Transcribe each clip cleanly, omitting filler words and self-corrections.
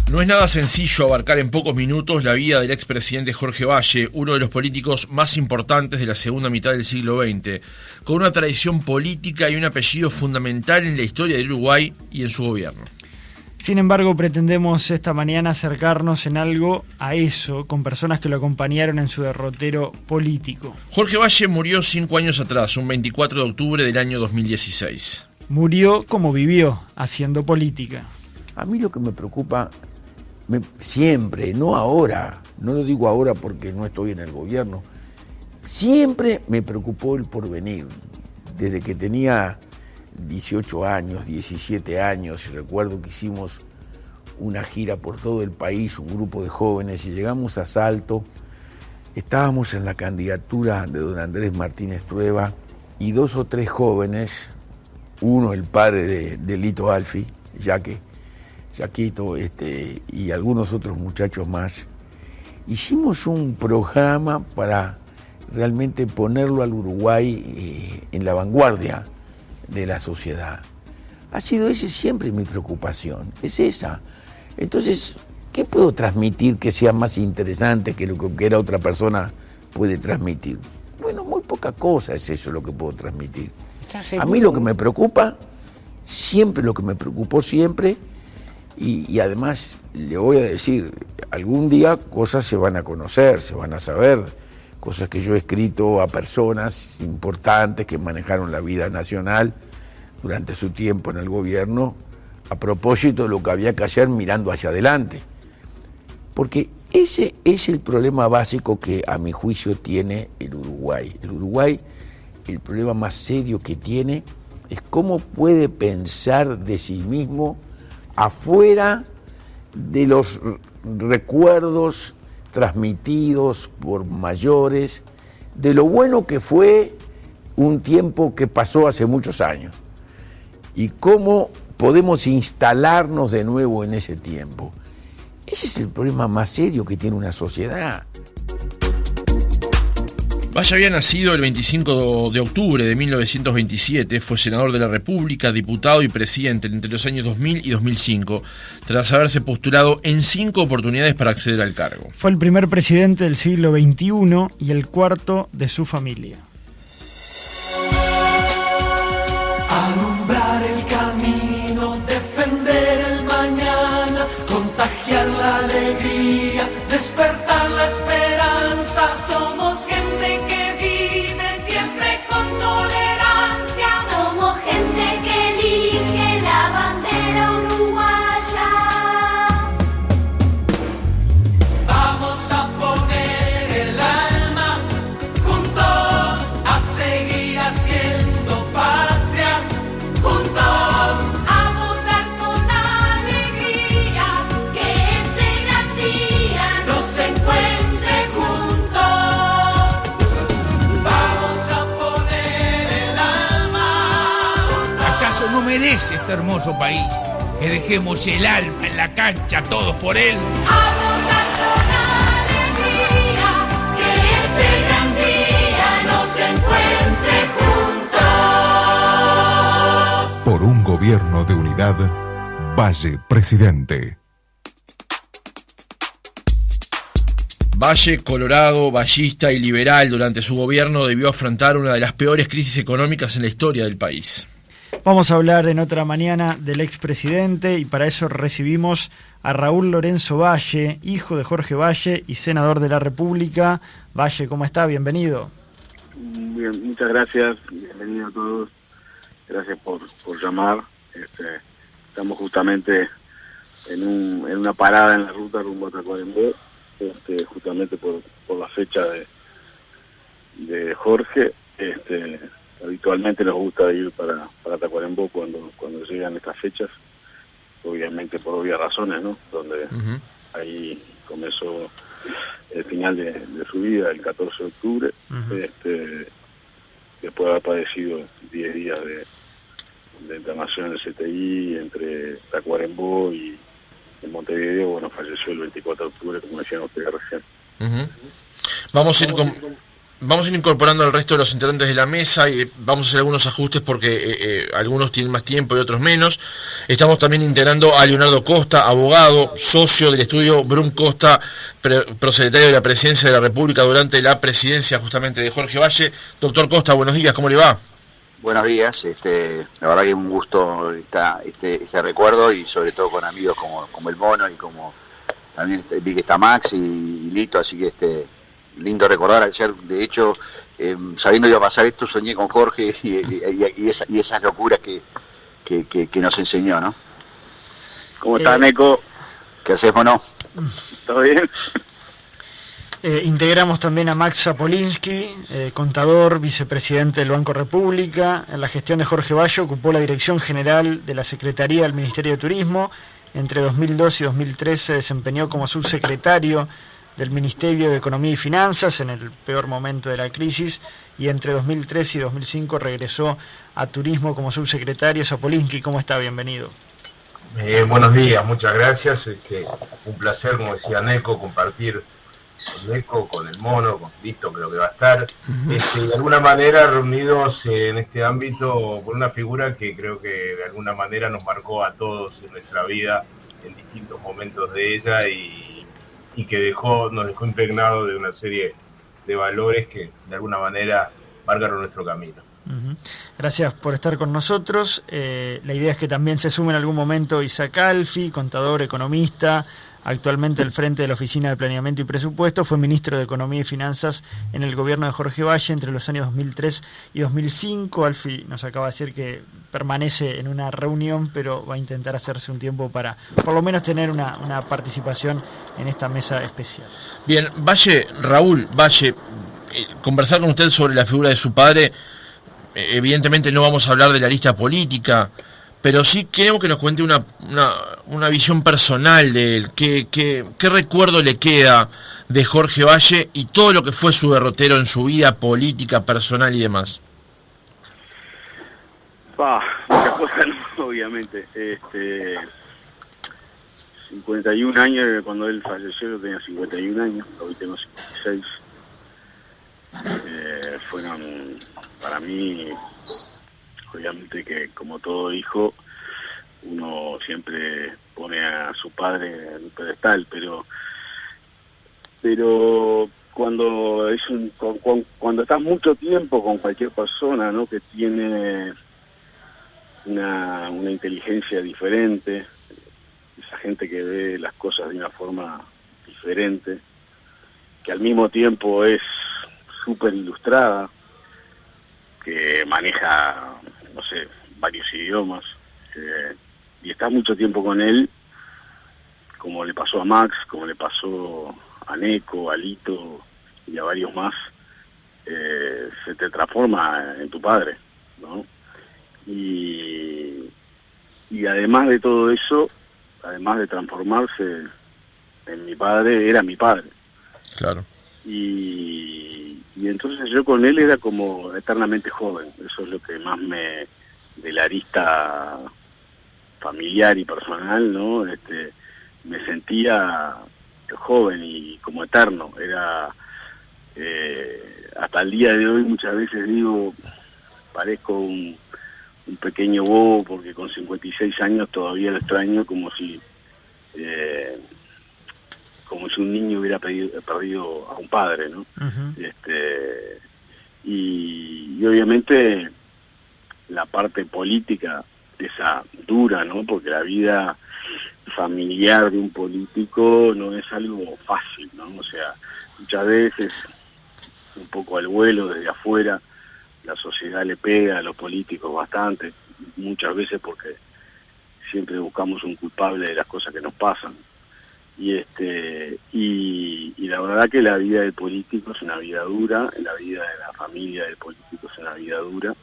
No es nada sencillo abarcar en pocos minutos la vida del expresidente Jorge Valle, uno de los políticos más importantes de la segunda mitad del siglo XX, con una tradición política y un apellido fundamental en la historia del Uruguay y en su gobierno. Sin embargo, pretendemos esta mañana acercarnos en algo a eso, con personas que lo acompañaron en su derrotero político. Jorge Valle murió 5 años atrás, un 24 de octubre del año 2016. Murió como vivió, haciendo política. A mí lo que me preocupa siempre, no ahora, no lo digo ahora porque no estoy en el gobierno, siempre me preocupó el porvenir. Desde que tenía 18 años, 17 años, y recuerdo que hicimos una gira por todo el país, un grupo de jóvenes, y llegamos a Salto, estábamos en la candidatura de don Andrés Martínez Trueba, y 2 o 3 jóvenes, uno el padre de Lito Alfi, Yaquito, y algunos otros muchachos más, hicimos un programa para realmente ponerlo al Uruguay en la vanguardia de la sociedad. Ha sido esa siempre mi preocupación, es esa. Entonces, ¿qué puedo transmitir que sea más interesante que lo que era otra persona puede transmitir? Bueno, muy poca cosa es eso lo que puedo transmitir. A mí lo que me preocupa, siempre lo que me preocupó siempre, y además le voy a decir, algún día cosas se van a conocer, se van a saber, cosas que yo he escrito a personas importantes que manejaron la vida nacional durante su tiempo en el gobierno, a propósito de lo que había que hacer mirando hacia adelante. Porque ese es el problema básico que a mi juicio tiene el Uruguay. El Uruguay, el problema más serio que tiene es cómo puede pensar de sí mismo afuera de los recuerdos transmitidos por mayores, de lo bueno que fue un tiempo que pasó hace muchos años, y cómo podemos instalarnos de nuevo en ese tiempo. Ese es el problema más serio que tiene una sociedad. Valle había nacido el 25 de octubre de 1927, fue senador de la República, diputado y presidente entre los años 2000 y 2005, tras haberse postulado en 5 oportunidades para acceder al cargo. Fue el primer presidente del siglo XXI y el cuarto de su familia. Alumbrar el camino, defender el mañana, contagiar la alegría, despertar la esperanza. Somos gente que vive siempre con tolerancia. Somos gente que elige la bandera uruguaya. Vamos a poner el alma juntos a seguir haciendo patria, juntos A votar con alegría, que ese gran día nos encuentre juntos. Vamos a poner el alma. ¿Acaso no merece este hermoso país que dejemos el alma en la cancha todos por él? a votar con alegría, que ese gran día nos encuentre juntos. Por un gobierno de unidad, Valle presidente. Valle, colorado, vallista y liberal, durante su gobierno debió afrontar una de las peores crisis económicas en la historia del país. Vamos a hablar en otra mañana del expresidente y para eso recibimos a Raúl Lorenzo Valle, hijo de Jorge Valle y senador de la República. Valle, ¿cómo está? Bienvenido. Bien, muchas gracias, bienvenido a todos, gracias por llamar. Estamos justamente en una parada en la ruta rumbo a Tacuarembó, justamente por la fecha de Jorge. Habitualmente nos gusta ir para Tacuarembó cuando llegan estas fechas, obviamente por obvias razones, ¿no? Donde ahí comenzó el final de su vida, el 14 de octubre, después de haber padecido 10 días de internación en el CTI entre Tacuarembó y en Montevideo. Bueno, falleció el 24 de octubre, como decían ustedes recién. Vamos a ir con... vamos a ir incorporando al resto de los integrantes de la mesa y vamos a hacer algunos ajustes porque algunos tienen más tiempo y otros menos. Estamos también integrando a Leonardo Costa, abogado, socio del estudio Brum Costa, prosecretario de la Presidencia de la República durante la presidencia justamente de Jorge Valle. Doctor Costa, buenos días, ¿cómo le va? Buenos días, la verdad que es un gusto este recuerdo y sobre todo con amigos como el Mono y como también vi que está Max y Lito, así que lindo recordar. Ayer, de hecho, sabiendo que iba a pasar esto, soñé con Jorge y esas locuras que nos enseñó, ¿no? ¿Cómo estás, Neco? ¿Qué haces, Mono? ¿Todo bien? Integramos también a Max Zapolinsky, contador, vicepresidente del Banco República. En la gestión de Jorge Valle ocupó la dirección general de la Secretaría del Ministerio de Turismo. Entre 2002 y 2003 se desempeñó como subsecretario del Ministerio de Economía y Finanzas en el peor momento de la crisis, y entre 2003 y 2005 regresó a Turismo como subsecretario. Zapolinsky, ¿cómo está? Bienvenido. Buenos días, muchas gracias. Un placer, como decía Neco, compartir con Neco, con el Mono, con Lito, creo que va a estar, de alguna manera reunidos en este ámbito por una figura que creo que de alguna manera nos marcó a todos en nuestra vida en distintos momentos de ella y que nos dejó impregnado de una serie de valores que de alguna manera marcaron nuestro camino. Gracias por estar con nosotros. La idea es que también se sume en algún momento Isaac Alfi, contador, economista, actualmente al frente de la Oficina de Planeamiento y Presupuesto. Fue ministro de Economía y Finanzas en el gobierno de Jorge Valle entre los años 2003 y 2005. Alfi nos acaba de decir que permanece en una reunión, pero va a intentar hacerse un tiempo para por lo menos tener una participación en esta mesa especial. Bien, Raúl Valle, conversar con usted sobre la figura de su padre. Evidentemente no vamos a hablar de la lista política, pero sí queremos que nos cuente una visión personal de él. ¿Qué recuerdo le queda de Jorge Valle y todo lo que fue su derrotero en su vida política, personal y demás? Muchas cosas, no, obviamente. 51 años, cuando él falleció yo tenía 51 años, hoy tengo 56. Fueron para mí, obviamente que como todo hijo, uno siempre pone a su padre en un pedestal, pero cuando cuando estás mucho tiempo con cualquier persona, ¿no?, que tiene una inteligencia diferente, esa gente que ve las cosas de una forma diferente, que al mismo tiempo es súper ilustrada, que maneja, no sé, varios idiomas, y estás mucho tiempo con él, como le pasó a Max, como le pasó a Neco, a Lito y a varios más, se te transforma en tu padre, ¿no? Y además de todo eso, además de transformarse en mi padre, era mi padre. Claro. Y entonces yo con él era como eternamente joven. Eso es lo que más de la arista familiar y personal, ¿no? Me sentía joven y como eterno. Era hasta el día de hoy muchas veces digo, parezco un pequeño bobo porque con 56 años todavía lo extraño como si un niño hubiera perdido a un padre, ¿no? Uh-huh. Y obviamente la parte política, esa dura, ¿no? Porque la vida familiar de un político no es algo fácil, ¿no? O sea, muchas veces, un poco al vuelo desde afuera, la sociedad le pega a los políticos bastante, muchas veces porque siempre buscamos un culpable de las cosas que nos pasan. Y la verdad que la vida del político es una vida dura, la vida de la familia del político es una vida dura.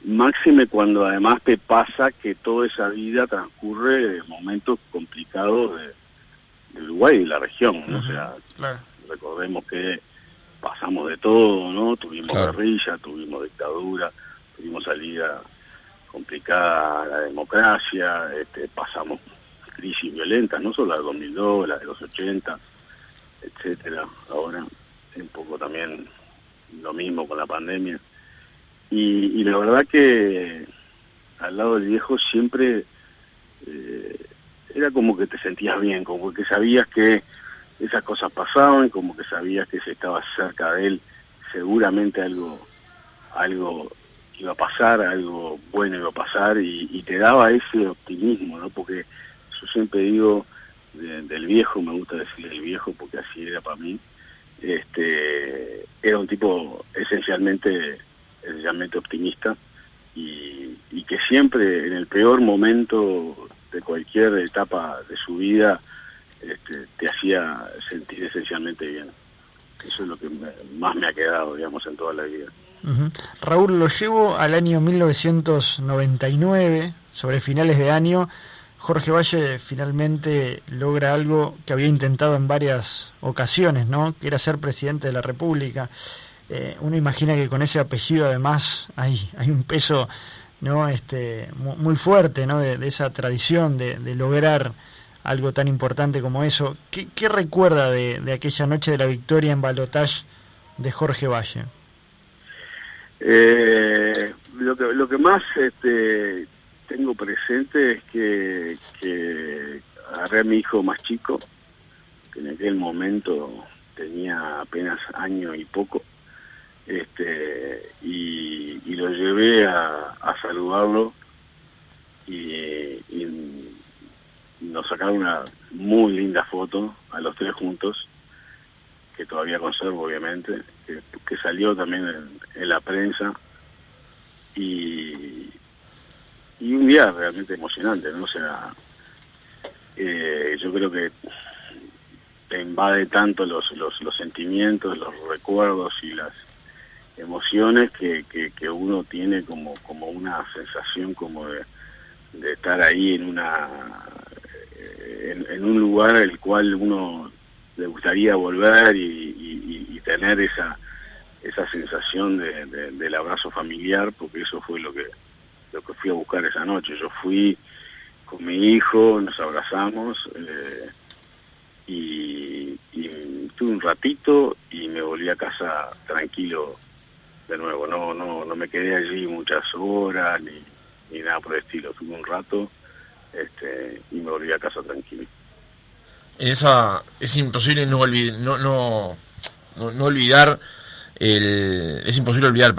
Máxime cuando además te pasa que toda esa vida transcurre en momentos complicados de Uruguay y de la región, ¿no? Uh-huh. O sea, claro. Recordemos que pasamos de todo, ¿no? Tuvimos guerrilla, tuvimos dictadura, tuvimos salida complicada a la democracia, pasamos crisis violentas, no solo la del 2002, la de los 80, etcétera. Ahora, un poco también lo mismo con la pandemia. Y la verdad que al lado del viejo siempre era como que te sentías bien, como que sabías que esas cosas pasaban, como que sabías que si estabas cerca de él, seguramente algo iba a pasar, algo bueno iba a pasar, y te daba ese optimismo, ¿no? Porque yo siempre digo del viejo, me gusta decir el viejo porque así era para mí, era un tipo esencialmente optimista, y que siempre en el peor momento de cualquier etapa de su vida te hacía sentir esencialmente bien. Eso es lo que más me ha quedado, digamos, en toda la vida. Uh-huh. Raúl, lo llevo al año 1999, sobre finales de año. Jorge Valle finalmente logra algo que había intentado en varias ocasiones, ¿no? Que era ser presidente de la República. Uno imagina que con ese apellido además hay un peso, ¿no? Muy fuerte, ¿no? De esa tradición de lograr algo tan importante como eso. ¿Qué recuerda de aquella noche de la victoria en balotaje de Jorge Valle? Lo que más tengo presente es que agarré a mi hijo más chico, que en aquel momento tenía apenas año y poco, y lo llevé a saludarlo, y nos sacaron una muy linda foto a los tres juntos, que todavía conservo obviamente, que salió también en la prensa, y un día realmente emocionante, ¿no? O sea, yo creo que te invade tanto los sentimientos, los recuerdos y las emociones que uno tiene como una sensación como de estar ahí en un lugar al cual uno le gustaría volver y tener esa sensación del abrazo familiar, porque eso fue lo que fui a buscar esa noche. Yo fui con mi hijo, nos abrazamos, y estuve un ratito y me volví a casa tranquilo de nuevo. No me quedé allí muchas horas ni nada por el estilo. Estuve un rato y me volví a casa tranquilo. Es imposible no olvidar es imposible olvidar,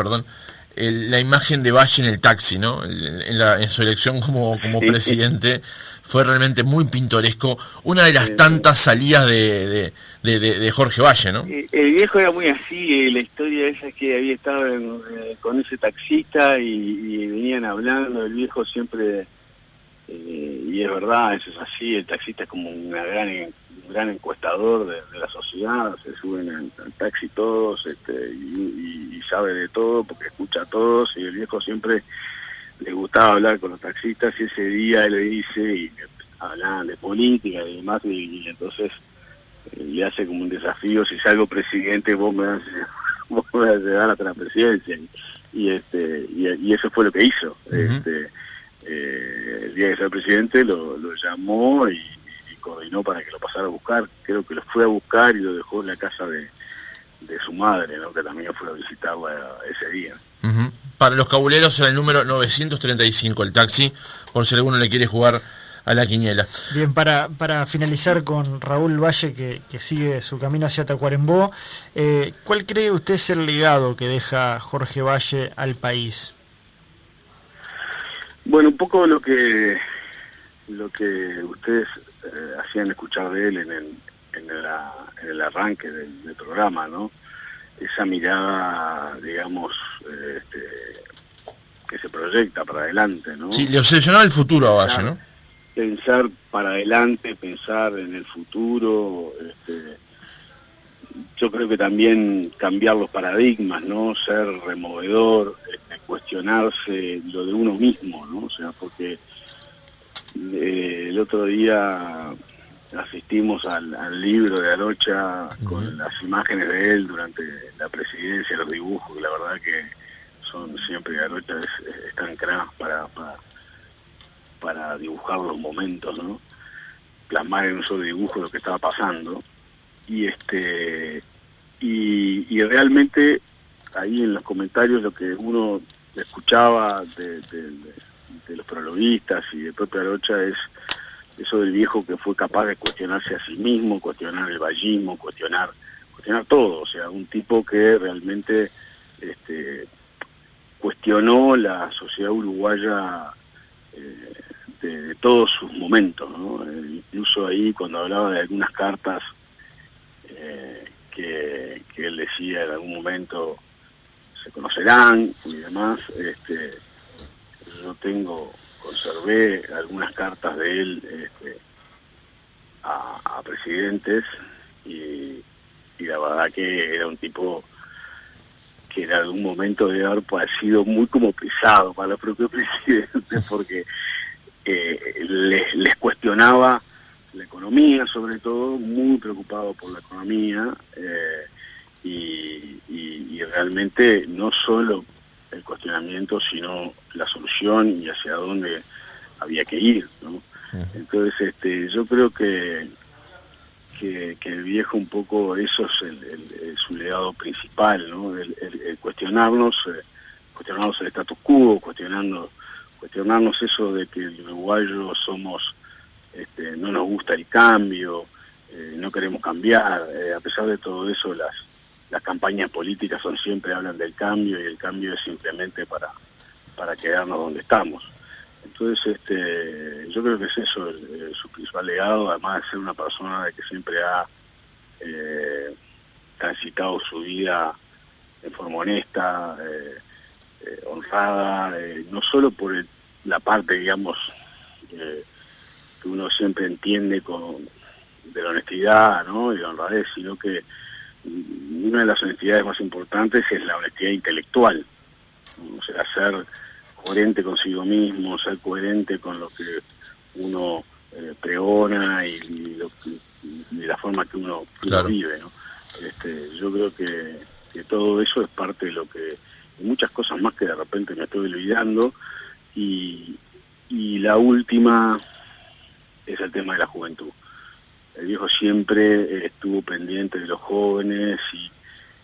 la imagen de Valle en el taxi, ¿no? En su elección como presidente. Fue realmente muy pintoresco. Una de las tantas salidas de Jorge Valle, ¿no? El viejo era muy así. La historia esa es que había estado con ese taxista y venían hablando. El viejo siempre, y es verdad, eso es así. El taxista es como un gran encuestador de la sociedad. Se suben al taxi todos, y sabe de todo porque escucha a todos, y el viejo siempre le gustaba hablar con los taxistas, y ese día él le dice, y hablaban de política y demás, y entonces le hace como un desafío: si salgo presidente vos me vas a llevar hasta la presidencia, y eso fue lo que hizo. Uh-huh. El día de ser presidente lo llamó y coordinó para que lo pasara a buscar. Creo que lo fue a buscar y lo dejó en la casa de su madre, ¿no? Que también fue a visitarla ese día. Uh-huh. Para los cabuleros era el número 935 el taxi, por si alguno le quiere jugar a la quiniela. Bien, para finalizar con Raúl Valle, que sigue su camino hacia Tacuarembó, ¿cuál cree usted es el legado que deja Jorge Valle al país? Bueno, un poco lo que ustedes hacían escuchar de él en el arranque del programa, ¿no? Esa mirada, digamos, que se proyecta para adelante, ¿no? Sí, le obsesionaba el futuro a Valle, ¿no? Pensar para adelante, pensar en el futuro, yo creo que también cambiar los paradigmas, ¿no? Ser removedor, cuestionarse lo de uno mismo, ¿no? O sea, porque el otro día asistimos al libro de Arocha con las imágenes de él durante la presidencia, los dibujos, que la verdad que son siempre, Arocha es tan crack para dibujar los momentos, ¿no? Plasmar en un solo dibujo lo que estaba pasando, y y realmente ahí en los comentarios lo que uno escuchaba de los prologuistas y de propia Arocha es eso del viejo que fue capaz de cuestionarse a sí mismo, cuestionar el vallismo, cuestionar todo, o sea, un tipo que realmente cuestionó la sociedad uruguaya de todos sus momentos, ¿no? Incluso ahí cuando hablaba de algunas cartas que él decía en algún momento se conocerán y demás, yo conservé algunas cartas de él a presidentes y la verdad que era un tipo que en algún momento debe haber parecido muy como pesado para los propios presidentes porque les cuestionaba la economía, sobre todo, muy preocupado por la economía y realmente no solo el cuestionamiento, sino la solución y hacia dónde había que ir, ¿no? Entonces, yo creo que el viejo un poco eso es su legado principal, ¿no? El cuestionarnos el status quo, cuestionarnos eso de que el uruguayo somos, no nos gusta el cambio, no queremos cambiar, a pesar de todo eso las campañas políticas siempre hablan del cambio y el cambio es simplemente para quedarnos donde estamos. Entonces, yo creo que es eso su principal legado, además de ser una persona que siempre ha transitado su vida en forma honesta, honrada, no solo por la parte, digamos, que uno siempre entiende de la honestidad, ¿no? Y la honradez, sino que una de las honestidades más importantes es la honestidad intelectual, ¿no? O sea, ser coherente consigo mismo, ser coherente con lo que uno pregona y la forma que uno vive, ¿no? Yo creo que todo eso es parte de lo que, y muchas cosas más que de repente me estoy olvidando, y la última es el tema de la juventud. El viejo siempre estuvo pendiente de los jóvenes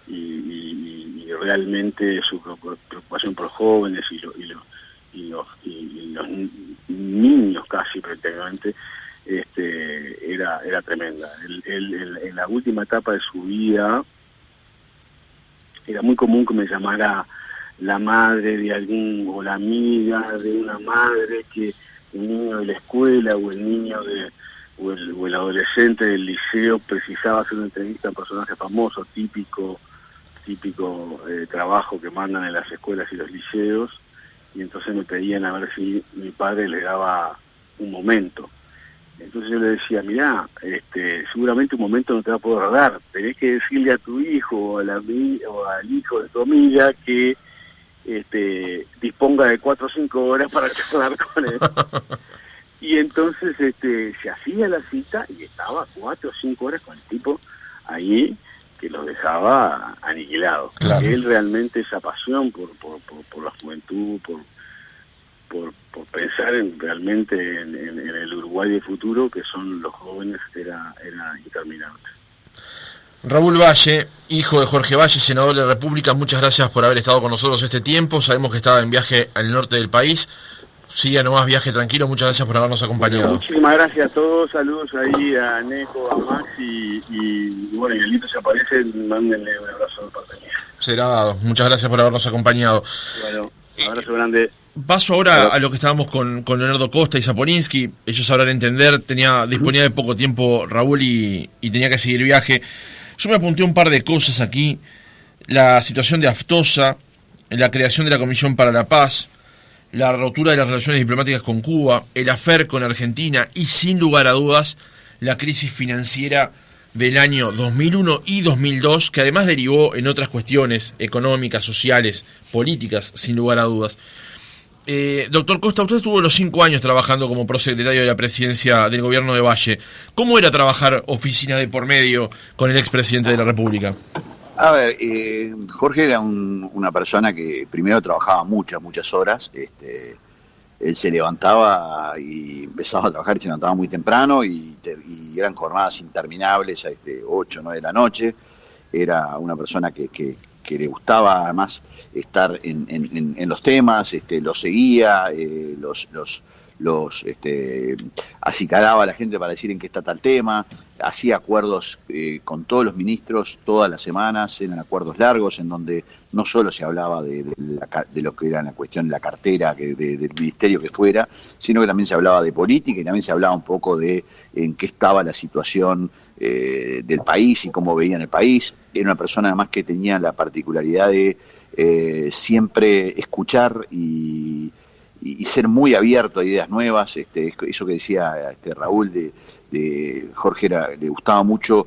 y realmente su preocupación por los jóvenes y los niños casi prácticamente era tremenda. En la última etapa de su vida era muy común que me llamara la madre de algún, o la amiga de una madre, que el niño de la escuela o el niño o el adolescente del liceo precisaba hacer una entrevista a un personaje famoso, típico trabajo que mandan en las escuelas y los liceos, y entonces me pedían a ver si mi padre le daba un momento. Entonces yo le decía, mirá, seguramente un momento no te va a poder dar, tenés que decirle a tu hijo o al hijo de tu amiga que disponga de 4 o 5 horas para charlar con él. Y entonces se hacía la cita y estaba 4 o 5 horas con el tipo ahí, que los dejaba aniquilados. Claro. Él realmente, esa pasión por la juventud, por pensar realmente en el Uruguay del futuro, que son los jóvenes, era interminable. Raúl Valle, hijo de Jorge Valle, senador de la República, muchas gracias por haber estado con nosotros este tiempo. Sabemos que estaba en viaje al norte del país. Siga nomás, viaje tranquilo. Muchas gracias por habernos acompañado. Bueno, muchísimas gracias a todos. Saludos ahí a Neco, a Max y bueno, y el Lito se aparece. Mándenle un abrazo de parte mía. Será dado. Muchas gracias por habernos acompañado. Bueno, un abrazo grande. Paso ahora a lo que estábamos con Leonardo Costa y Zapolinsky. Ellos sabrán entender. Disponía de poco tiempo Raúl y tenía que seguir viaje. Yo me apunté un par de cosas aquí. La situación de Aftosa, la creación de la Comisión para la Paz, la rotura de las relaciones diplomáticas con Cuba, el afer con Argentina y, sin lugar a dudas, la crisis financiera del año 2001 y 2002, que además derivó en otras cuestiones económicas, sociales, políticas, sin lugar a dudas. Doctor Costa, usted estuvo los 5 años trabajando como prosecretario de la presidencia del gobierno de Valle. ¿Cómo era trabajar oficina de por medio con el expresidente de la República? A ver, Jorge era una persona que primero trabajaba muchas horas. Él se levantaba y empezaba a trabajar, se levantaba muy temprano y eran jornadas interminables a 8 o 9 de la noche. era una persona que le gustaba además estar en los temas, los seguía, los acicalaba a la gente para decir en qué está tal tema, hacía acuerdos con todos los ministros todas las semanas, eran acuerdos largos en donde no solo se hablaba de lo que era la cuestión de la cartera del ministerio que fuera, sino que también se hablaba de política y también se hablaba un poco de en qué estaba la situación del país y cómo veían el país. Era una persona además que tenía la particularidad de siempre escuchar y ser muy abierto a ideas nuevas. Eso que decía Raúl de Jorge, le gustaba mucho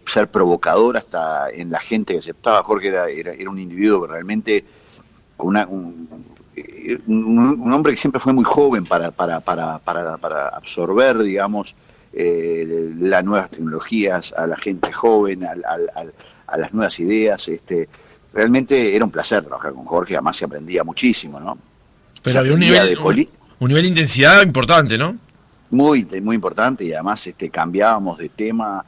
ser provocador hasta en la gente que aceptaba. Jorge era un individuo que realmente con un hombre que siempre fue muy joven para absorber, digamos, las nuevas tecnologías, a la gente joven, a las nuevas ideas. Realmente era un placer trabajar con Jorge, además se aprendía muchísimo, ¿no? Pero había un nivel de intensidad importante, ¿no? Muy, muy importante, y además cambiábamos de tema.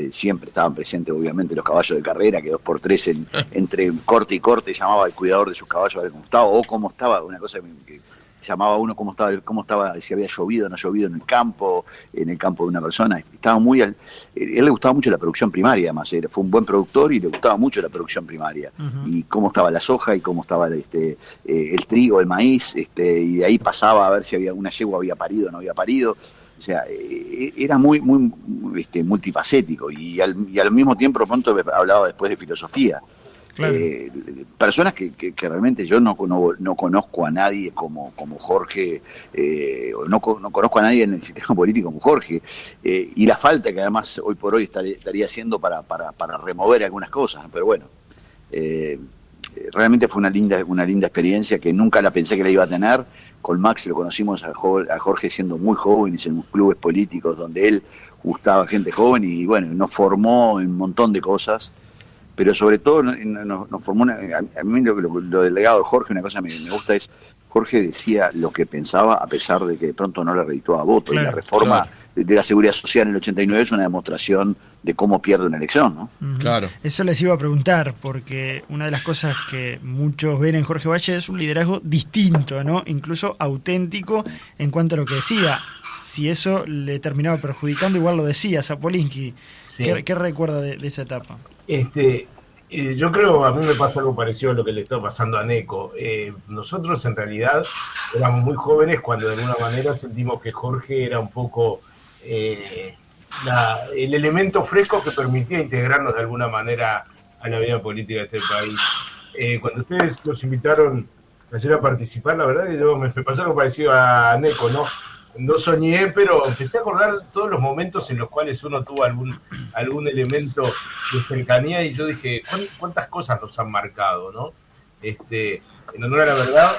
Siempre estaban presentes obviamente los caballos de carrera, que 2x3 entre corte y corte llamaba al cuidador de sus caballos a ver cómo estaba, o cómo estaba, una cosa que llamaba a uno cómo estaba, si había llovido o no llovido en el campo de una persona. Estaba él le gustaba mucho la producción primaria, además fue un buen productor y le gustaba mucho la producción primaria, y cómo estaba la soja y cómo estaba el trigo, el maíz, y de ahí pasaba a ver si había una yegua había parido o no había parido. O sea, era muy multifacético, y al mismo tiempo pronto hablaba después de filosofía. Claro. Personas que realmente yo no conozco a nadie como Jorge, no conozco a nadie en el sistema político como Jorge, y la falta que además hoy por hoy estaría haciendo para remover algunas cosas, pero bueno, realmente fue una linda experiencia que nunca la pensé que la iba a tener. Con Max lo conocimos a Jorge siendo muy jóvenes en clubes políticos donde él gustaba gente joven, y bueno, nos formó en un montón de cosas, pero sobre todo nos formó a mí lo del legado de Jorge, una cosa que me gusta es, Jorge decía lo que pensaba a pesar de que de pronto no le redituaba voto, y la reforma de la seguridad social en el 89 es una demostración de cómo pierde una elección, ¿no? Claro. Eso les iba a preguntar, porque una de las cosas que muchos ven en Jorge Valle es un liderazgo distinto, ¿no? Incluso auténtico en cuanto a lo que decía. Si eso le terminaba perjudicando, igual lo decía Zapolinsky. Sí. ¿Qué recuerda de esa etapa? Yo creo, a mí me pasa algo parecido a lo que le está pasando a Neco. Nosotros en realidad éramos muy jóvenes cuando de alguna manera sentimos que Jorge era un poco el elemento fresco que permitía integrarnos de alguna manera a la vida política de este país. Cuando ustedes nos invitaron ayer a participar, la verdad que yo me pasó algo parecido a Neco, ¿no? No soñé, pero empecé a acordar todos los momentos en los cuales uno tuvo algún elemento de cercanía, y yo dije, ¿cuántas cosas nos han marcado, no? En honor a la verdad,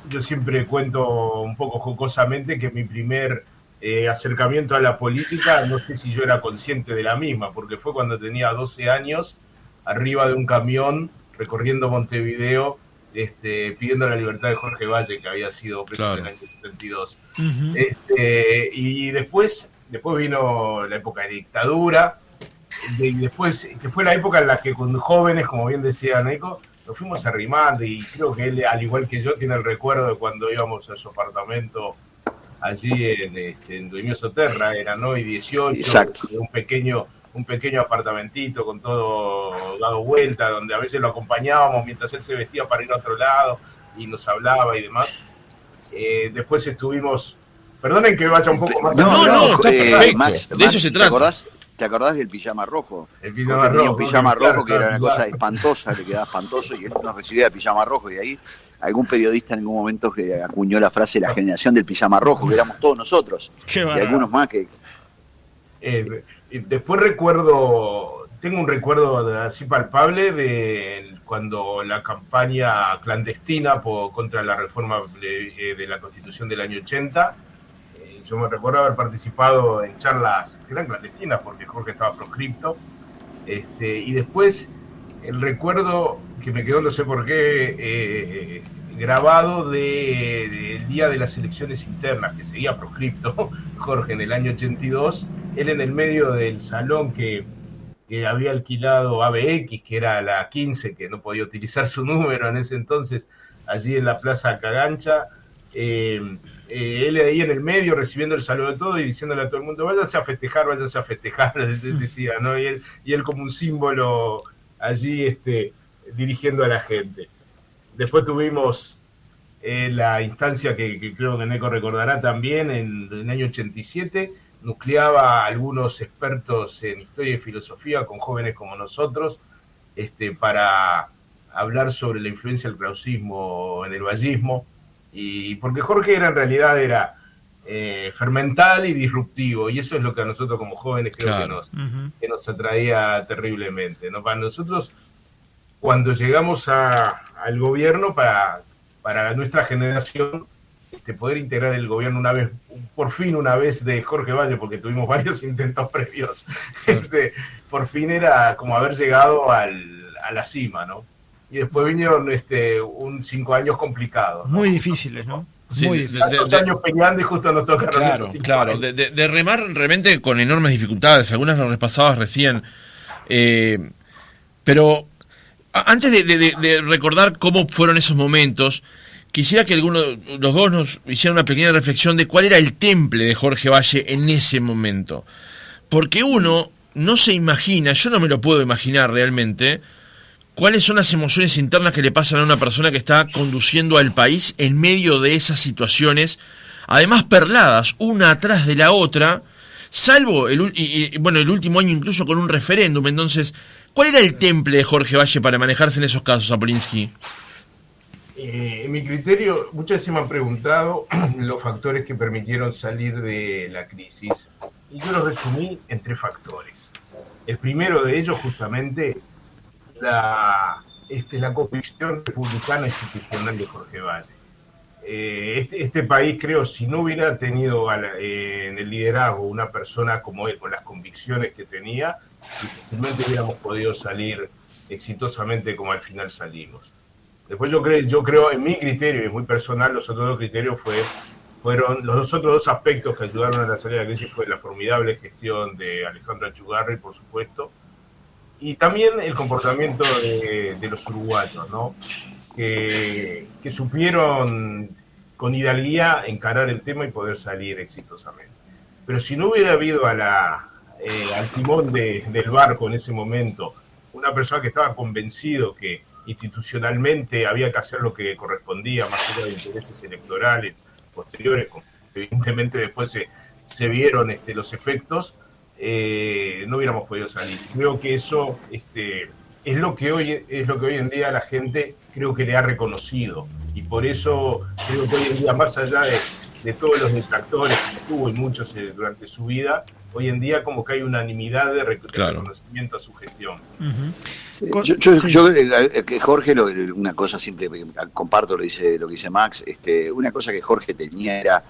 yo siempre cuento un poco jocosamente que mi primer acercamiento a la política, no sé si yo era consciente de la misma, porque fue cuando tenía 12 años, arriba de un camión, recorriendo Montevideo, pidiendo la libertad de Jorge Valle, que había sido preso en el año 72. Uh-huh. Y después vino la época de dictadura, y después, que fue la época en la que con jóvenes, como bien decía Neco, nos fuimos arrimando, y creo que él, al igual que yo, tiene el recuerdo de cuando íbamos a su apartamento allí en Dueño Soterra, era, ¿no? Y 18, un pequeño apartamentito con todo dado vuelta, donde a veces lo acompañábamos mientras él se vestía para ir a otro lado y nos hablaba y demás. Después estuvimos... Perdonen que vaya un poco más... No, está perfecto. Max, de eso se trata. ¿Te acordás del pijama rojo? El pijama rojo. Un pijama rojo que era una cosa espantosa, le quedaba espantoso, y él nos recibía de pijama rojo, y ahí algún periodista en algún momento que acuñó la frase la generación del pijama rojo, que éramos todos nosotros. Y algunos más que... Después tengo un recuerdo así palpable de cuando la campaña clandestina contra la reforma de la Constitución del año 80, yo me recuerdo haber participado en charlas que eran clandestinas porque Jorge estaba proscripto, y después el recuerdo que me quedó, no sé por qué, grabado del día de las elecciones internas, que seguía proscripto Jorge en el año 82, él en el medio del salón que que había alquilado ABX, que era la 15, que no podía utilizar su número en ese entonces, allí en la Plaza Cagancha. Él ahí en el medio recibiendo el saludo de todo y diciéndole a todo el mundo, váyanse a festejar, decía, ¿no? Y él como un símbolo allí dirigiendo a la gente. Después tuvimos la instancia que creo que Neco recordará también, en el año 87, nucleaba a algunos expertos en historia y filosofía con jóvenes como nosotros, para hablar sobre la influencia del krausismo en el vallismo, y porque Jorge en realidad era fermental y disruptivo, y eso es lo que a nosotros como jóvenes creo que nos atraía terriblemente, ¿no? Para nosotros, cuando llegamos al gobierno, para nuestra generación, poder integrar el gobierno por fin una vez de Jorge Valle, porque tuvimos varios intentos previos, por fin era como haber llegado a la cima, ¿no? Y después vinieron 5 años complicados, ¿no? Muy difíciles, ¿no? Sí, Muy difíciles. Años peleando y justo nos tocaron esos 5 años. De remar realmente con enormes dificultades, algunas las repasabas recién, pero antes de recordar cómo fueron esos momentos, quisiera que los dos nos hicieran una pequeña reflexión de cuál era el temple de Jorge Valle en ese momento, porque uno no se imagina, yo no me lo puedo imaginar realmente, cuáles son las emociones internas que le pasan a una persona que está conduciendo al país en medio de esas situaciones, además perladas, una atrás de la otra, salvo el último año incluso con un referéndum. Entonces, ¿cuál era el temple de Jorge Valle para manejarse en esos casos, Apolinsky? En mi criterio, muchas veces me han preguntado los factores que permitieron salir de la crisis, y yo los resumí en 3 factores. El primero de ellos, justamente, la convicción republicana institucional de Jorge Valle. Este país, creo, si no hubiera tenido en el liderazgo una persona como él, con las convicciones que tenía, difícilmente hubiéramos podido salir exitosamente como al final salimos. Después yo creo, en mi criterio, y es muy personal, los otros 2 criterios fueron los otros 2 aspectos que ayudaron a la salida de la crisis, fue la formidable gestión de Alejandro Achugarri, por supuesto, y también el comportamiento de los uruguayos, ¿no? Que supieron con hidalguía encarar el tema y poder salir exitosamente. Pero si no hubiera habido al timón del barco en ese momento una persona que estaba convencido que institucionalmente había que hacer lo que correspondía, más allá de intereses electorales posteriores, evidentemente después se vieron los efectos, no hubiéramos podido salir. Creo que eso es lo que hoy en día la gente creo que le ha reconocido, y por eso creo que hoy en día, más allá de todos los detractores que tuvo y muchos durante su vida, hoy en día como que hay unanimidad de reconocimiento a su gestión. Yo que Jorge, una cosa siempre comparto lo que dice Max, una cosa que Jorge tenía era,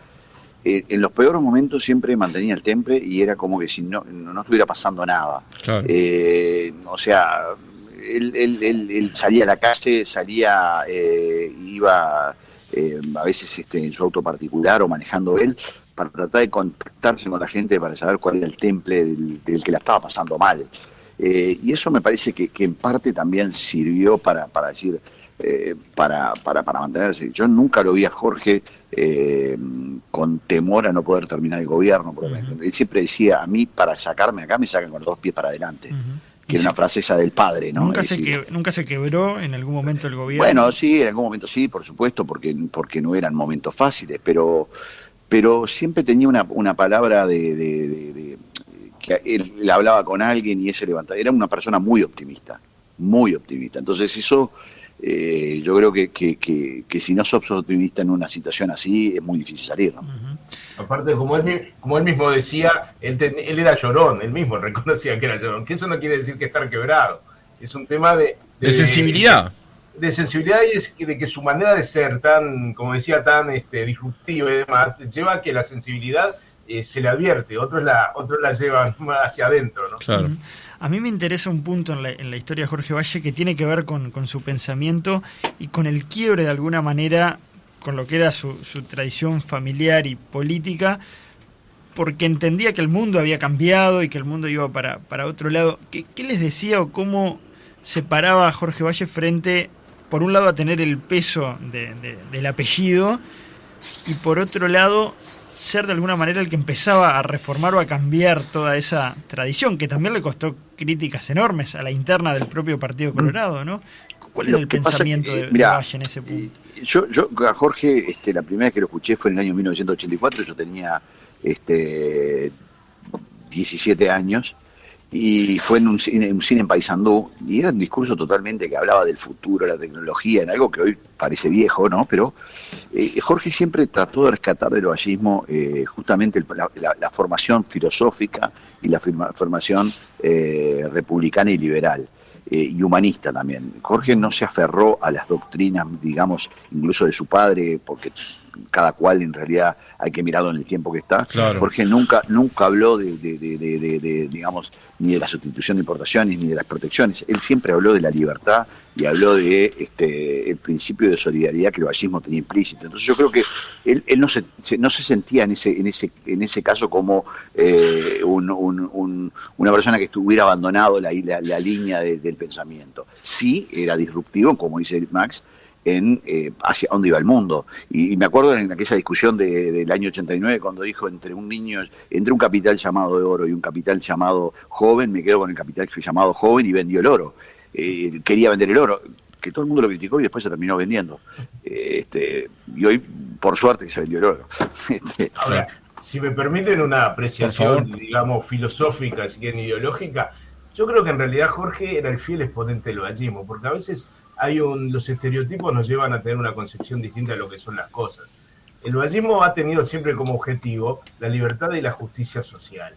en los peores momentos siempre mantenía el temple y era como que si no estuviera pasando nada. Claro. O sea, él salía a la calle, iba a veces en su auto particular o manejando él, para tratar de contactarse con la gente para saber cuál era el temple del que la estaba pasando mal. Y eso me parece que en parte también sirvió para decir, para mantenerse. Yo nunca lo vi a Jorge con temor a no poder terminar el gobierno, por ejemplo. Él siempre decía, a mí para sacarme acá me sacan con los 2 pies para adelante. Que era una frase esa del padre, ¿no? Nunca se quebró en algún momento el gobierno. Bueno, sí, en algún momento sí, por supuesto, porque no eran momentos fáciles, pero siempre tenía una palabra de que él hablaba con alguien y ese levantaba. Era una persona muy optimista, muy optimista. Entonces eso, yo creo que si no sos optimista en una situación así, es muy difícil salir, ¿no? Aparte, como él mismo decía, él era llorón, él mismo reconocía que era llorón, que eso no quiere decir que estar quebrado, es un tema de sensibilidad. De sensibilidad, y de que su manera de ser tan, como decía, tan disruptiva y demás, lleva a que la sensibilidad se le advierte, otros la llevan hacia adentro, ¿no? Claro. A mí me interesa un punto en la historia de Jorge Valle que tiene que ver con su pensamiento y con el quiebre de alguna manera con lo que era su tradición familiar y política, porque entendía que el mundo había cambiado y que el mundo iba para otro lado. ¿Qué les decía o cómo se paraba Jorge Valle frente, por un lado, a tener el peso del apellido y por otro lado, ser de alguna manera el que empezaba a reformar o a cambiar toda esa tradición, que también le costó críticas enormes a la interna del propio Partido Colorado, ¿no? ¿Cuál era el pensamiento de Valle en ese punto? Yo a Jorge, la primera vez que lo escuché fue en el año 1984, yo tenía 17 años, y fue en un cine en Paysandú, y era un discurso totalmente que hablaba del futuro, la tecnología, en algo que hoy parece viejo, ¿no? Pero Jorge siempre trató de rescatar del vallismo justamente la formación filosófica y la formación republicana y liberal. Y humanista también. Jorge no se aferró a las doctrinas, digamos, incluso de su padre, porque cada cual en realidad hay que mirarlo en el tiempo que está. Claro. Jorge nunca habló de, digamos, ni de la sustitución de importaciones ni de las protecciones. Él siempre habló de la libertad y habló de el principio de solidaridad que el vallismo tenía implícito. Entonces yo creo que él no se sentía en ese caso como una persona que estuviera abandonado la línea del pensamiento. Sí era disruptivo, como dice Max, en hacia dónde iba el mundo. Y me acuerdo en aquella discusión del año 89 cuando dijo entre un capital llamado de oro y un capital llamado joven, me quedo con el capital llamado joven, y vendió el oro. Quería vender el oro, que todo el mundo lo criticó y después se terminó vendiendo. Y hoy, por suerte, que se vendió el oro. Ahora, si me permiten una apreciación, digamos, filosófica, si quieren ideológica, yo creo que en realidad Jorge era el fiel exponente del vallismo, porque a veces los estereotipos nos llevan a tener una concepción distinta de lo que son las cosas. El vallismo ha tenido siempre como objetivo la libertad y la justicia social.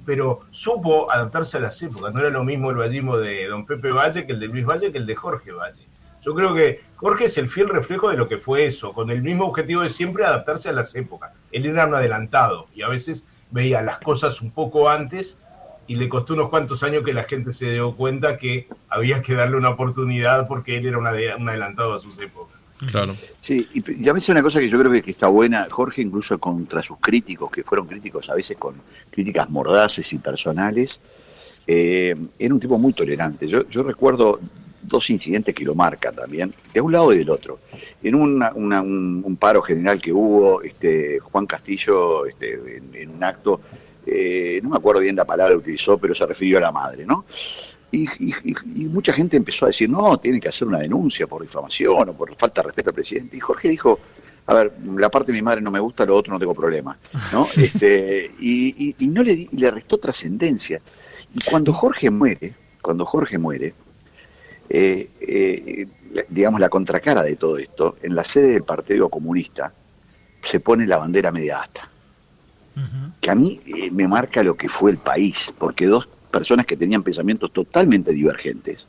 Pero supo adaptarse a las épocas. No era lo mismo el vallismo de don Pepe Valle que el de Luis Valle que el de Jorge Valle. Yo creo que Jorge es el fiel reflejo de lo que fue eso, con el mismo objetivo de siempre adaptarse a las épocas. Él era un adelantado y a veces veía las cosas un poco antes y le costó unos cuantos años que la gente se dio cuenta que había que darle una oportunidad porque él era un adelantado a sus épocas. Claro. Sí, y a veces una cosa que yo creo que está buena, Jorge, incluso contra sus críticos, que fueron críticos a veces con críticas mordaces y personales, era un tipo muy tolerante. Yo recuerdo dos incidentes que lo marcan también, de un lado y del otro. En un paro general que hubo, Juan Castillo, en un acto, no me acuerdo bien la palabra que utilizó, pero se refirió a la madre, ¿no? Y mucha gente empezó a decir, no, tiene que hacer una denuncia por difamación o por falta de respeto al presidente. Y Jorge dijo, a ver, la parte de mi madre no me gusta, lo otro no tengo problema, ¿no? Y no le restó trascendencia. Y cuando Jorge muere, digamos, la contracara de todo esto, en la sede del Partido Comunista se pone la bandera media asta, que a mí me marca lo que fue el país, porque dos personas que tenían pensamientos totalmente divergentes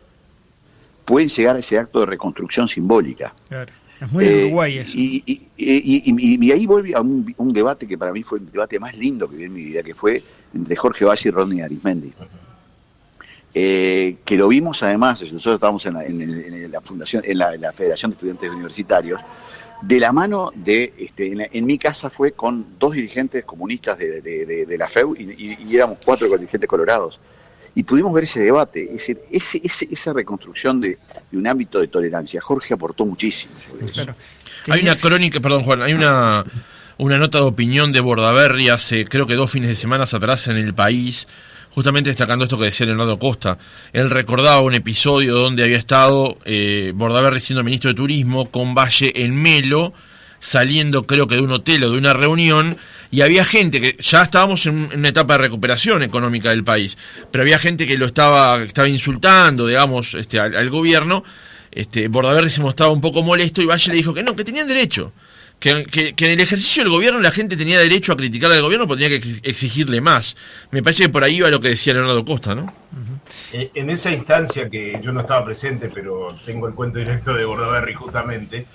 pueden llegar a ese acto de reconstrucción simbólica. Claro. Es muy de Uruguay eso. Y ahí volví a un debate que para mí fue el debate más lindo que vi en mi vida, que fue entre Jorge Valle y Rodney Arismendi. Que lo vimos además, nosotros estábamos en la fundación, en la Federación de Estudiantes Universitarios, de la mano de, en mi casa fue con dos dirigentes comunistas de la FEU y éramos 4 dirigentes colorados. Y pudimos ver ese debate, esa reconstrucción de un ámbito de tolerancia. Jorge aportó muchísimo sobre eso. Claro. Hay una crónica, perdón Juan, hay una nota de opinión de Bordaberry hace creo que 2 fines de semana atrás en El País, justamente destacando esto que decía Leonardo Costa. Él recordaba un episodio donde había estado Bordaberry siendo ministro de Turismo con Valle en Melo, saliendo creo que de un hotel o de una reunión, y había gente que ya estábamos en una etapa de recuperación económica del país, pero había gente que lo estaba insultando, digamos, al gobierno. Bordaberry se mostraba un poco molesto y Valle le dijo que no, que tenían derecho, que en el ejercicio del gobierno la gente tenía derecho a criticar al gobierno, pero tenía que exigirle más. Me parece que por ahí va lo que decía Leonardo Costa, ¿no? En esa instancia que yo no estaba presente, pero tengo el cuento directo de Bordaberry justamente,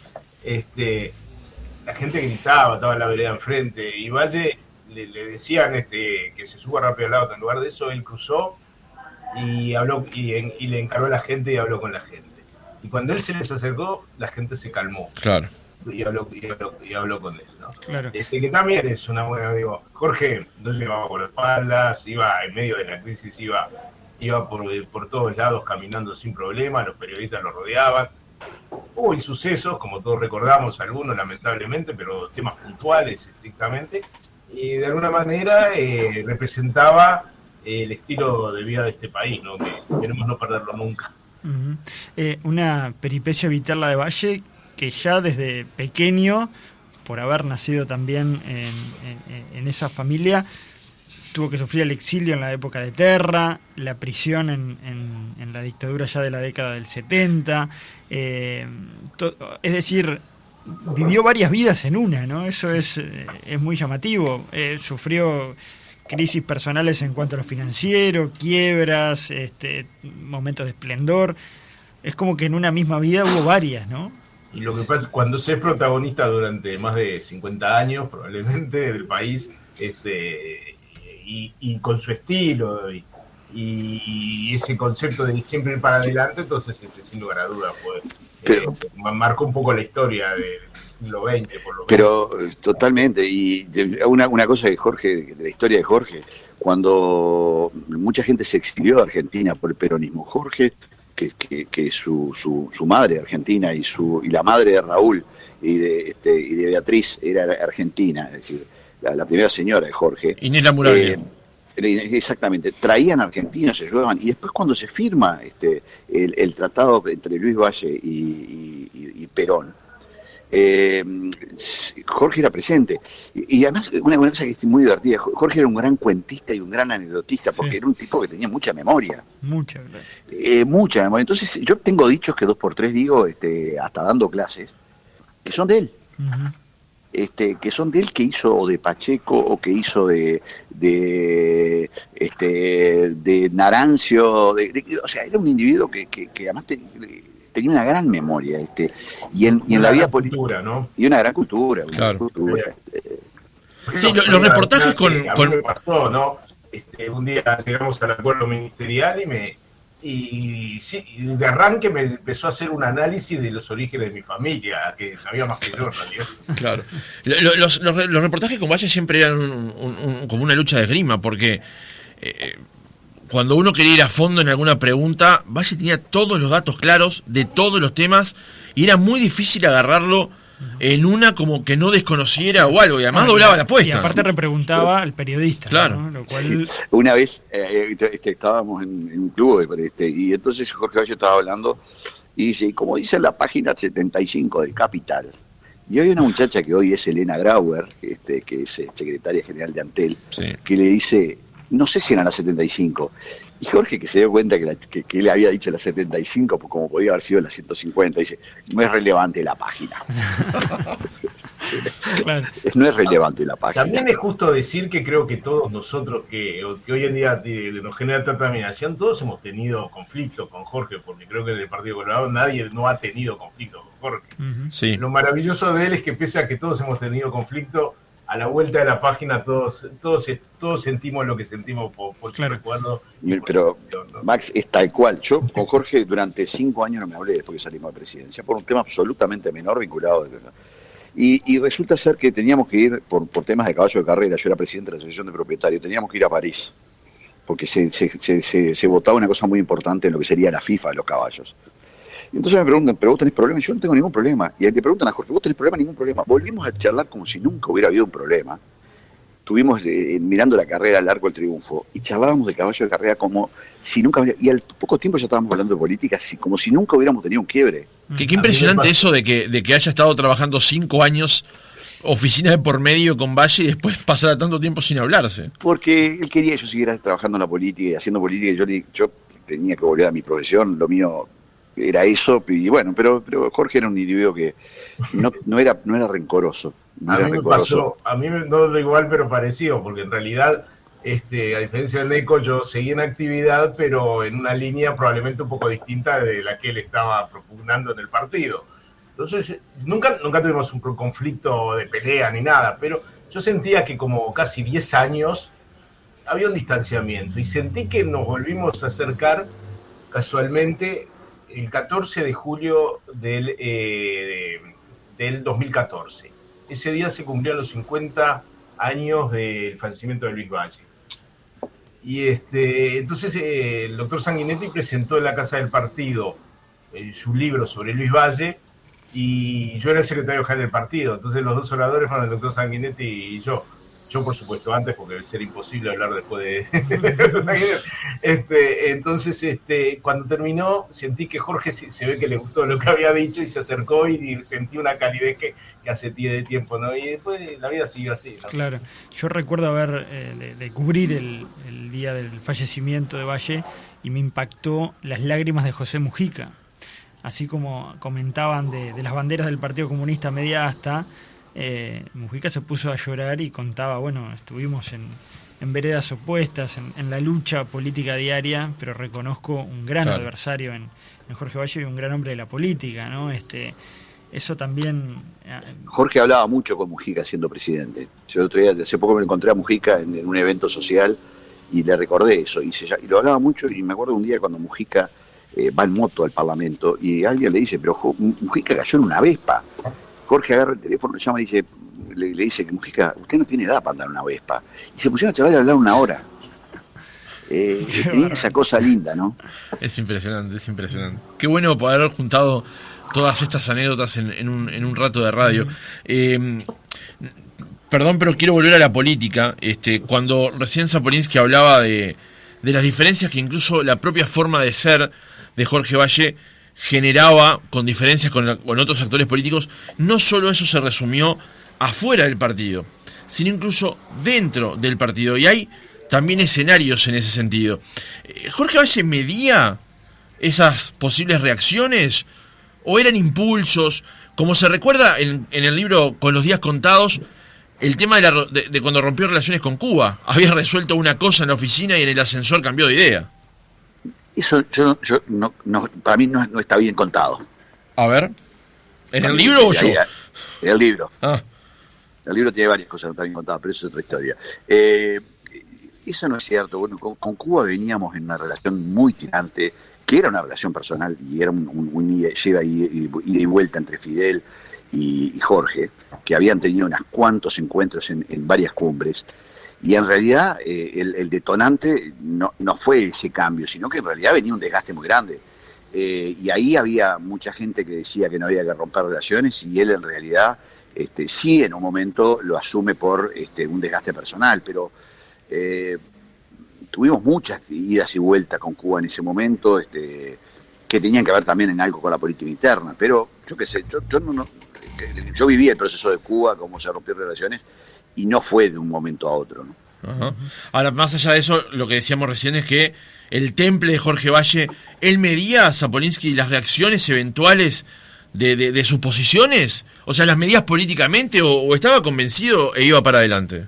la gente gritaba, estaba en la vereda enfrente, y Valle le decían que se suba rápido al auto. En lugar de eso, él cruzó y habló y le encaró a la gente y habló con la gente. Y cuando él se les acercó, la gente se calmó. Claro. y hablo con él, ¿no? Claro. Que también es una buena, digo, Jorge no llevaba por las espaldas, iba en medio de la crisis, iba por todos lados caminando sin problema, los periodistas lo rodeaban. Hubo insucesos, como todos recordamos, algunos lamentablemente, pero temas puntuales estrictamente, y de alguna manera representaba el estilo de vida de este país, ¿no? Que queremos no perderlo nunca. Una peripecia vital la de Valle, que ya desde pequeño, por haber nacido también en esa familia, tuvo que sufrir el exilio en la época de Terra, la prisión en la dictadura ya de la década del 70, es decir, vivió varias vidas en una, ¿no? Eso es muy llamativo. Sufrió crisis personales en cuanto a lo financiero, quiebras, momentos de esplendor. Es como que en una misma vida hubo varias, ¿no? Y lo que pasa es que cuando se es protagonista durante más de 50 años, probablemente, del país, y con su estilo y ese concepto de siempre ir para adelante, entonces, sin lugar a dudas, pues, marcó un poco la historia del siglo XX, por lo menos. Pero totalmente, y una cosa de Jorge, de la historia de Jorge, cuando mucha gente se exilió de Argentina por el peronismo, Jorge, que su madre argentina y la madre de Raúl y de Beatriz era argentina, es decir, la primera señora de Jorge, Inés Lamuraglia. Exactamente, traían argentinos, se ayudaban, y después cuando se firma el tratado entre Luis Valle y Perón, Jorge era presente, y además una cosa que es muy divertida, Jorge era un gran cuentista y un gran anecdotista, porque era un tipo que tenía mucha memoria. Mucha memoria. Entonces yo tengo dichos que 2x3 digo, hasta dando clases, que son de él. Que son de él, que hizo o de Pacheco o que hizo de Narancio, o sea, era un individuo que además tenía una gran memoria, y en la vida política, ¿no? Y una gran cultura. Claro. Sí, los reportajes con... Me pasó, ¿no? Un día llegamos al acuerdo ministerial y de arranque me empezó a hacer un análisis de los orígenes de mi familia, que sabía más que yo en realidad. Claro. Los reportajes con Valle siempre eran como una lucha de esgrima, porque cuando uno quería ir a fondo en alguna pregunta, Valle tenía todos los datos claros de todos los temas y era muy difícil agarrarlo en una como que no desconociera o algo, y además doblaba la apuesta. Y aparte repreguntaba al periodista. Claro. ¿no? Lo cual... Una vez estábamos en un club y entonces Jorge Valle estaba hablando y dice, como dice en la página 75 del Capital, y hay una muchacha que hoy es Elena Grauer, que es secretaria general de Antel, que le dice, no sé si eran las 75, y Jorge, que se dio cuenta que él había dicho las 75, pues como podía haber sido las 150, dice, no es relevante la página. Claro. No es relevante la página. También es justo decir que creo que todos nosotros que hoy en día nos genera tanta admiración, todos hemos tenido conflicto con Jorge, porque creo que en el Partido Colorado nadie no ha tenido conflicto con Jorge. Sí. Lo maravilloso de él es que pese a que todos hemos tenido conflicto, a la vuelta de la página todos sentimos lo que sentimos por su recuerdo. Pero Max, es tal cual. Yo con Jorge durante 5 años no me hablé después que salimos de presidencia, por un tema absolutamente menor vinculado. Y resulta ser que teníamos que ir, por temas de caballo de carrera, yo era presidente de la Asociación de Propietarios, teníamos que ir a París, porque se votaba una cosa muy importante en lo que sería la FIFA de los caballos. Y entonces me preguntan, ¿pero vos tenés problemas? Yo no tengo ningún problema. Y le preguntan a Jorge, ¿vos tenés problema? Ningún problema. Volvimos a charlar como si nunca hubiera habido un problema. Estuvimos mirando la carrera al Arco del Triunfo y charlábamos de caballo de carrera como si nunca hubiera... Y al poco tiempo ya estábamos hablando de política, como si nunca hubiéramos tenido un quiebre. Qué impresionante eso de que haya estado trabajando 5 años, oficina de por medio con Valle, y después pasara tanto tiempo sin hablarse. Porque él quería que yo siguiera trabajando en la política y haciendo política, y yo tenía que volver a mi profesión, lo mío era eso, y bueno, pero Jorge era un individuo que no era rencoroso. A mí me pasó, a mí no lo igual, pero parecido, porque en realidad, a diferencia de Neco, yo seguí en actividad, pero en una línea probablemente un poco distinta de la que él estaba propugnando en el partido. Entonces, nunca tuvimos un conflicto de pelea ni nada, pero yo sentía que como casi 10 años había un distanciamiento, y sentí que nos volvimos a acercar casualmente el 14 de julio del del 2014. Ese día se cumplieron los 50 años del fallecimiento de Luis Valle. Y entonces el doctor Sanguinetti presentó en la Casa del Partido su libro sobre Luis Valle, y yo era el secretario general del partido. Entonces los dos oradores fueron el doctor Sanguinetti y yo. Yo, por supuesto, antes, porque debe ser imposible hablar después de... Entonces, cuando terminó, sentí que Jorge se ve que le gustó lo que había dicho y se acercó y sentí una calidez que hace tiempo, ¿no? Y después la vida siguió así, ¿no? Claro. Yo recuerdo haber de cubrir el día del fallecimiento de Valle y me impactó las lágrimas de José Mujica. Así como comentaban de las banderas del Partido Comunista media asta, Mujica se puso a llorar y contaba, bueno, estuvimos en veredas opuestas, en la lucha política diaria, pero reconozco un gran adversario en Jorge Valle y un gran hombre de la política, ¿no? Eso también... Jorge hablaba mucho con Mujica siendo presidente. Yo el otro día, hace poco me encontré a Mujica en un evento social y le recordé eso, y lo hablaba mucho, y me acuerdo un día cuando Mujica va en moto al Parlamento y alguien le dice, pero Mujica cayó en una Vespa. Jorge agarra el teléfono, le llama y le dice que Mujica, usted no tiene edad para andar en una Vespa. Y se pusieron a charlar y a hablar una hora. Tenía esa cosa linda, ¿no? Es impresionante, es impresionante. Qué bueno poder haber juntado todas estas anécdotas en un rato de radio. Perdón, pero quiero volver a la política. Cuando recién Zapolinsky hablaba de las diferencias que incluso la propia forma de ser de Jorge Valle generaba con diferencias con otros actores políticos, no solo eso se resumió afuera del partido, sino incluso dentro del partido, y hay también escenarios en ese sentido. ¿Jorge Valle medía esas posibles reacciones o eran impulsos? Como se recuerda en el libro Con los días contados, el tema de cuando rompió relaciones con Cuba, había resuelto una cosa en la oficina y en el ascensor cambió de idea. Eso no, para mí no está bien contado. A ver, ¿en el libro o yo? En el libro. Ah. El libro tiene varias cosas que no están bien contadas, pero eso es otra historia. Eso no es cierto. Bueno, con Cuba veníamos en una relación muy tirante, que era una relación personal y era un ida y vuelta entre Fidel y Jorge, que habían tenido unos cuantos encuentros en varias cumbres. Y en realidad el detonante no fue ese cambio, sino que en realidad venía un desgaste muy grande. Y ahí había mucha gente que decía que no había que romper relaciones, y él en realidad sí en un momento lo asume por un desgaste personal, pero tuvimos muchas idas y vueltas con Cuba en ese momento, que tenían que ver también en algo con la política interna, pero yo qué sé, yo viví el proceso de Cuba, cómo se rompieron relaciones, y no fue de un momento a otro, ¿no? Ajá. Ahora, más allá de eso, lo que decíamos recién es que el temple de Jorge Valle, ¿él medía a Zapolinsky las reacciones eventuales de sus posiciones? O sea, ¿las medías políticamente o estaba convencido e iba para adelante?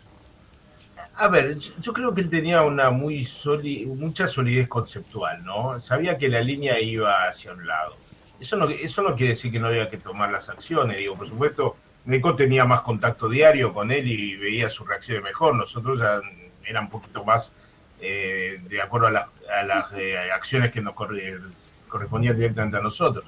A ver, yo creo que él tenía una mucha solidez conceptual, ¿no? Sabía que la línea iba hacia un lado. Eso no quiere decir que no había que tomar las acciones. Digo, por supuesto, Neco tenía más contacto diario con él y veía sus reacciones mejor. Nosotros ya era un poquito más de acuerdo a las acciones que nos correspondían directamente a nosotros.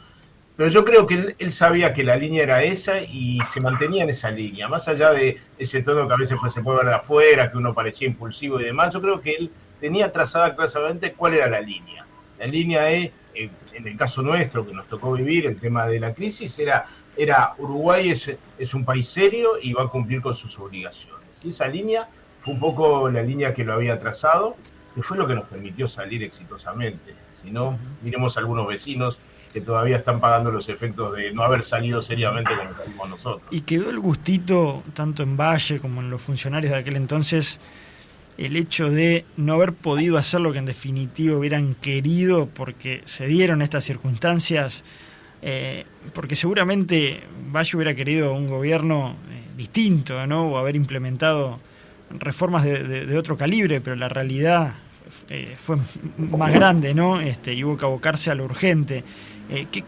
Pero yo creo que él sabía que la línea era esa y se mantenía en esa línea. Más allá de ese tono que a veces se puede ver de afuera, que uno parecía impulsivo y demás, yo creo que él tenía trazada claramente cuál era la línea. La línea en el caso nuestro, que nos tocó vivir, el tema de la crisis, era Uruguay es un país serio y va a cumplir con sus obligaciones. Y esa línea fue un poco la línea que lo había trazado, que fue lo que nos permitió salir exitosamente. Si no, miremos a algunos vecinos que todavía están pagando los efectos de no haber salido seriamente como salimos nosotros. Y quedó el gustito, tanto en Valle como en los funcionarios de aquel entonces, el hecho de no haber podido hacer lo que en definitiva hubieran querido, porque se dieron estas circunstancias, porque seguramente Valle hubiera querido un gobierno distinto, ¿no? O haber implementado reformas de otro calibre, pero la realidad fue más grande, ¿no? Y hubo que abocarse a lo urgente.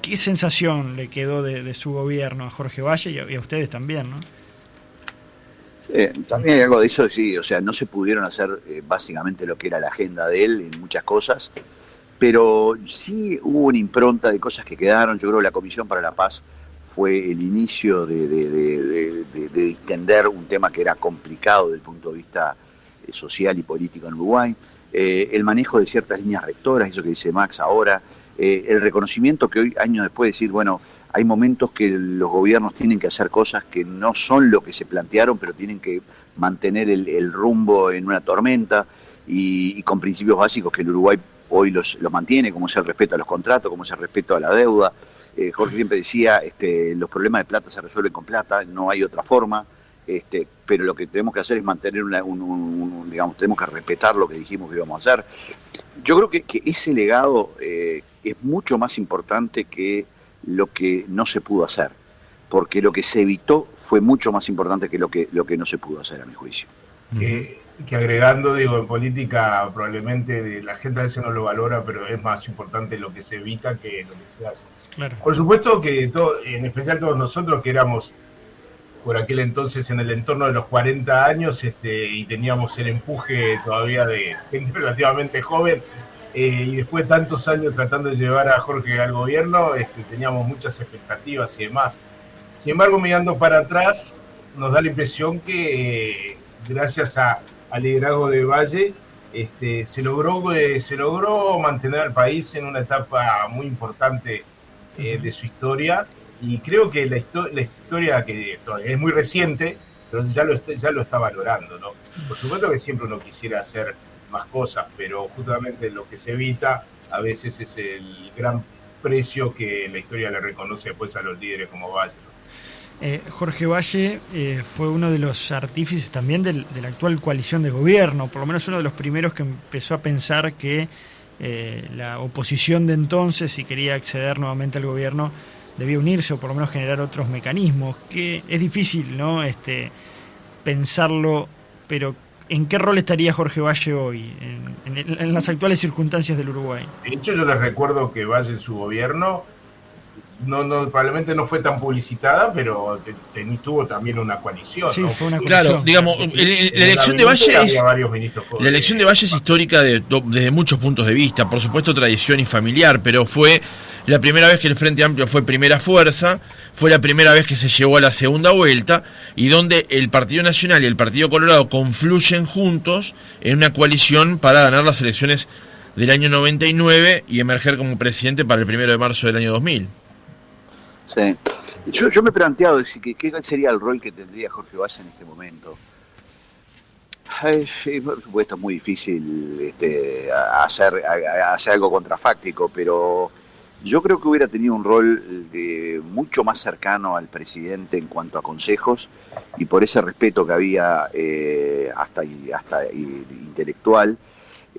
¿Qué sensación le quedó de su gobierno a Jorge Valle y a ustedes también, no? También hay algo de eso, sí, o sea, no se pudieron hacer básicamente lo que era la agenda de él en muchas cosas, pero sí hubo una impronta de cosas que quedaron. Yo creo que la Comisión para la Paz fue el inicio de distender un tema que era complicado desde el punto de vista social y político en Uruguay, el manejo de ciertas líneas rectoras, eso que dice Max ahora, el reconocimiento que hoy, años después, decir, bueno, hay momentos que los gobiernos tienen que hacer cosas que no son lo que se plantearon, pero tienen que mantener el rumbo en una tormenta y con principios básicos que el Uruguay hoy los mantiene, como es el respeto a los contratos, como es el respeto a la deuda. Jorge siempre decía, los problemas de plata se resuelven con plata, no hay otra forma, pero lo que tenemos que hacer es mantener digamos, tenemos que respetar lo que dijimos que íbamos a hacer. Yo creo que ese legado es mucho más importante que lo que no se pudo hacer, porque lo que se evitó fue mucho más importante que lo que no se pudo hacer, a mi juicio. Que agregando, digo, en política probablemente la gente a veces no lo valora, pero es más importante lo que se evita que lo que se hace. Claro. Por supuesto que en especial todos nosotros que éramos por aquel entonces en el entorno de los 40 años y teníamos el empuje todavía de gente relativamente joven, y después de tantos años tratando de llevar a Jorge al gobierno, teníamos muchas expectativas y demás. Sin embargo, mirando para atrás, nos da la impresión que gracias al liderazgo de Valle, se logró mantener al país en una etapa muy importante de su historia, y creo que la historia que es muy reciente, pero ya lo está valorando, ¿no? Por supuesto que siempre uno quisiera hacer más cosas, pero justamente lo que se evita a veces es el gran precio que la historia le reconoce después a los líderes como Valle, ¿no? Jorge Valle fue uno de los artífices también de la actual coalición de gobierno, por lo menos uno de los primeros que empezó a pensar que la oposición de entonces, si quería acceder nuevamente al gobierno, debía unirse o por lo menos generar otros mecanismos, que es difícil, ¿no? Pensarlo, pero ¿en qué rol estaría Jorge Valle hoy, en las actuales circunstancias del Uruguay? De hecho, yo les recuerdo que Valle en su gobierno probablemente no fue tan publicitada, pero tuvo también una coalición. Sí, ¿no? fue una coalición. Claro, digamos, la elección de Valle es histórica desde muchos puntos de vista, por supuesto tradición y familiar, pero fue la primera vez que el Frente Amplio fue primera fuerza, fue la primera vez que se llegó a la segunda vuelta, y donde el Partido Nacional y el Partido Colorado confluyen juntos en una coalición para ganar las elecciones del año 99 y emerger como presidente para el 1 de marzo del año 2000. Sí. Yo me he planteado qué sería el rol que tendría Jorge Valle en este momento. Por supuesto es muy difícil hacer algo contrafáctico, pero yo creo que hubiera tenido un rol mucho más cercano al presidente en cuanto a consejos, y por ese respeto que había hasta intelectual,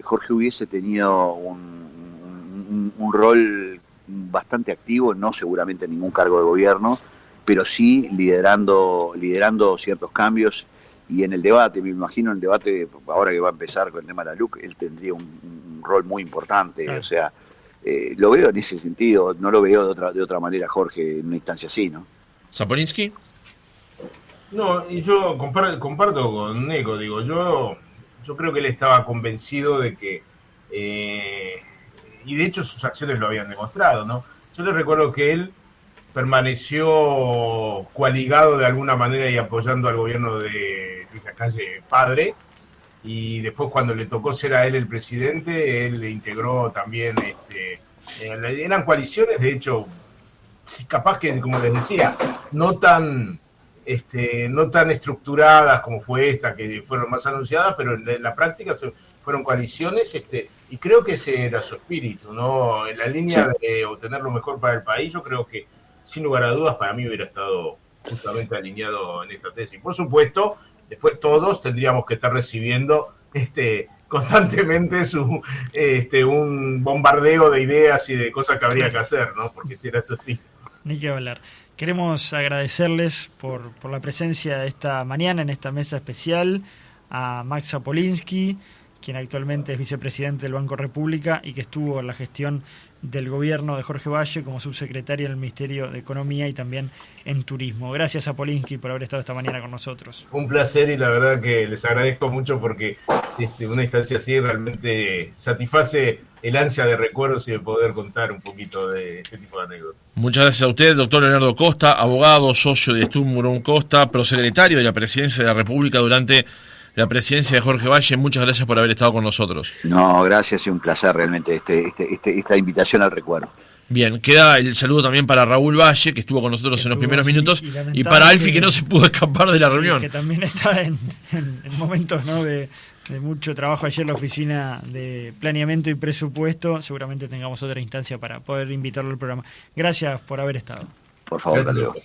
Jorge hubiese tenido un rol bastante activo, no seguramente en ningún cargo de gobierno, pero sí liderando ciertos cambios. Y en el debate, me imagino en el debate, ahora que va a empezar con el tema de la LUC, él tendría un rol muy importante. Claro. O sea, lo veo en ese sentido, no lo veo de otra manera Jorge en una instancia así, ¿no? ¿Zapolinsky? No, y yo comparto con Neco, digo, yo creo que él estaba convencido de que y de hecho sus acciones lo habían demostrado, ¿no? Yo les recuerdo que él permaneció coaligado de alguna manera y apoyando al gobierno de Luis Lacalle padre, y después cuando le tocó ser a él el presidente, él le integró también, eran coaliciones, de hecho, capaz que, como les decía, no tan estructuradas como fue esta, que fueron más anunciadas, pero en la práctica fueron coaliciones, y creo que ese era su espíritu, ¿no? En la línea de obtener lo mejor para el país, yo creo que, sin lugar a dudas, para mí hubiera estado justamente alineado en esta tesis. Por supuesto, después todos tendríamos que estar recibiendo constantemente un bombardeo de ideas y de cosas que habría que hacer, ¿no? Porque si era su estilo. Ni que hablar. Queremos agradecerles por la presencia esta mañana en esta mesa especial a Max Zapolinsky, quien actualmente es vicepresidente del Banco República y que estuvo en la gestión del gobierno de Jorge Valle como subsecretaria del Ministerio de Economía y también en Turismo. Gracias a Polinsky por haber estado esta mañana con nosotros. Un placer y la verdad que les agradezco mucho porque una instancia así realmente satisface el ansia de recuerdos y de poder contar un poquito de este tipo de anécdotas. Muchas gracias a usted, doctor Leonardo Costa, abogado, socio de Stum Morón Costa, prosecretario de la Presidencia de la República durante la presidencia de Jorge Valle. Muchas gracias por haber estado con nosotros. No, gracias y un placer realmente esta invitación al recuerdo. Bien, queda el saludo también para Raúl Valle, que estuvo con nosotros en los primeros minutos, y para Alfi, que no se pudo escapar de la reunión. Que también está en momentos, ¿no?, de mucho trabajo ayer en la oficina de planeamiento y presupuesto. Seguramente tengamos otra instancia para poder invitarlo al programa. Gracias por haber estado. Por favor, hasta luego.